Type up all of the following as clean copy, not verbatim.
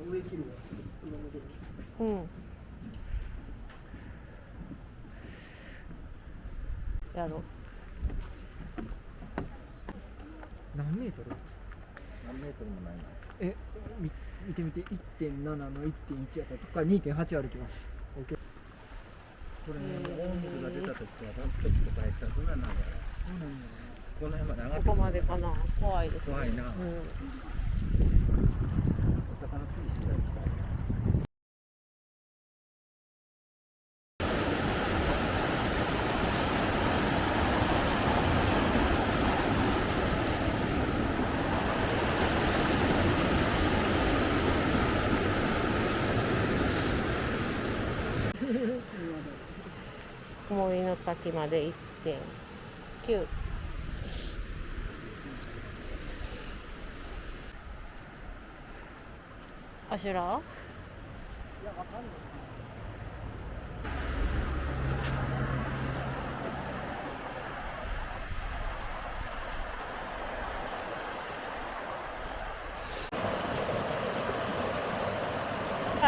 上切るわ。うん。やろう。何メートル？何メートルもないな。見てみて、1.7 の 1.1 やったらここから 2.8 歩きます。OK。これね、大水が出た時はランプとかやったらどうなんだろう。この辺まで上がってここまでかな。怖いですね。怖いな。うん。お魚釣りしてたりとか。森の滝まで 1.9。アシュラー？いや、わかんな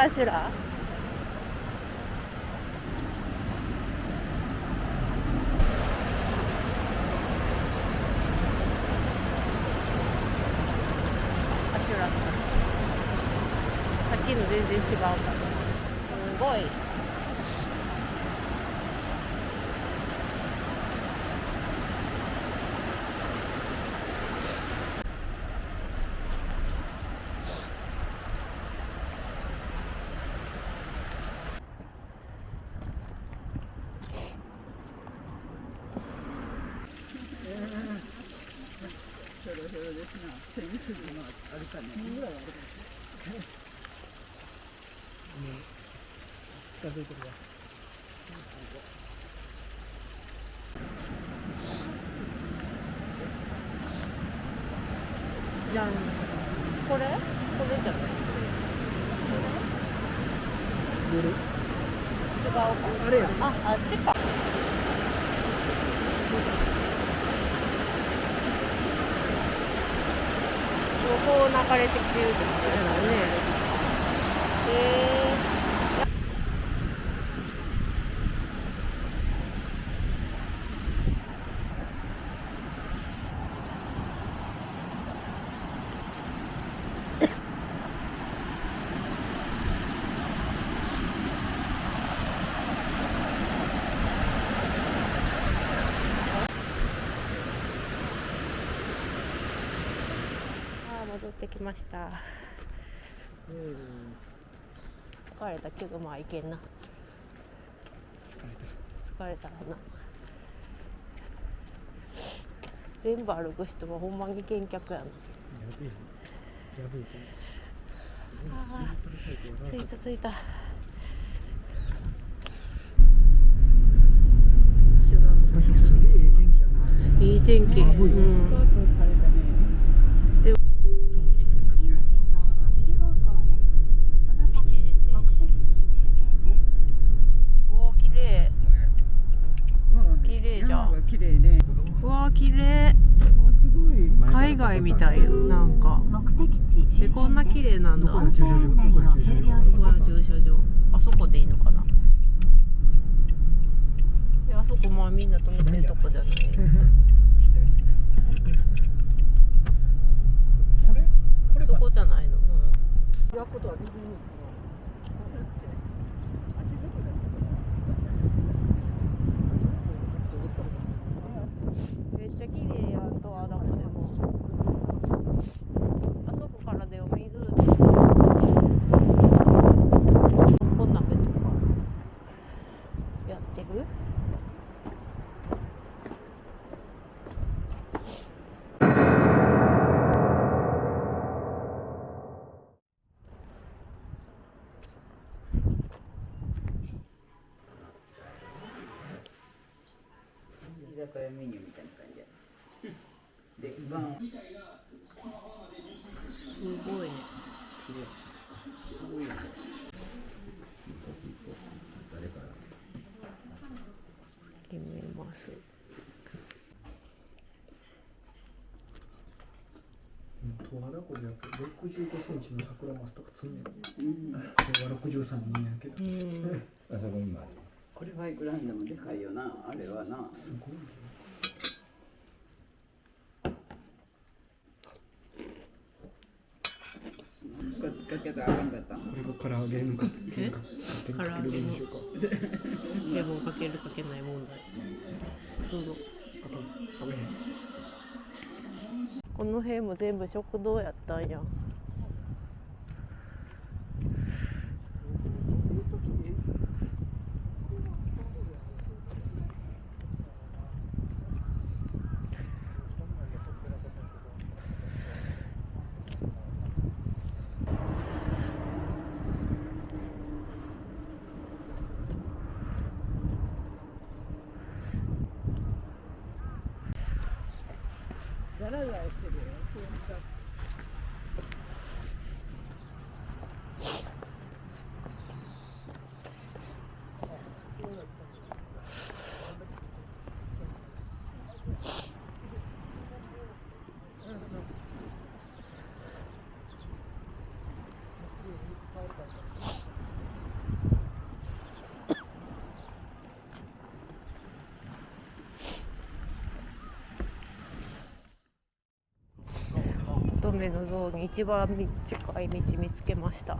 い。アシュラー？アシュラーとかさっきの全然違うからすごい。そろそろですな。1000粒のあるかね。ぐらいあるかね。近づいてるわ。じゃん。これじゃない？出る？違うか。あれや。あっちか。こう流れてきてるってことだよね。戻ってきました。疲れたけどまあいけんな。疲れたらな。全部歩く人はほんまに見客やな。ああ、着いた着いた。いい天気。綺麗。海外みたいよ。なんかこんな綺麗なんだ。駐車場。あそこでいいのかな。あそこまあみんな止めてるとこじゃない。そこじゃないの。めっちゃ綺麗やんとはだもでも。あそこからでも湖。こんな目とかやってる？居酒屋メニューみたいな感じや。で、すごいね。すごいよね。誰から決めます。十和田湖こでやっぱり65センチの桜マスとか積んでる。昭和63年やけど。あそこにもある。これはいくらんでもでかいよな、あれはな。すごいね。かけたらあかんかった。これが唐揚げのかける唐揚げのでしょうか。レモンかけるかけない問題。どうぞ。あと食べへん。この辺も全部食堂やったんや。ザラザラしてるよ。乙女の像に一番近い道見つけました。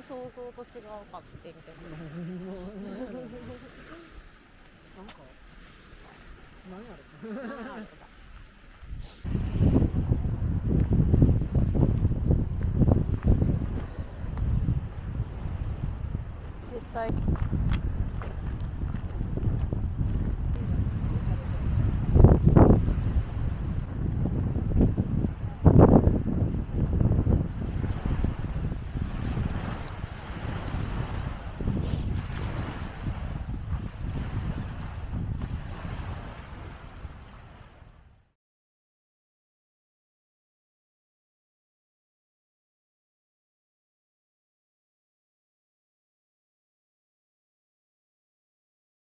想像と違うかってんけどなんかなんやろ。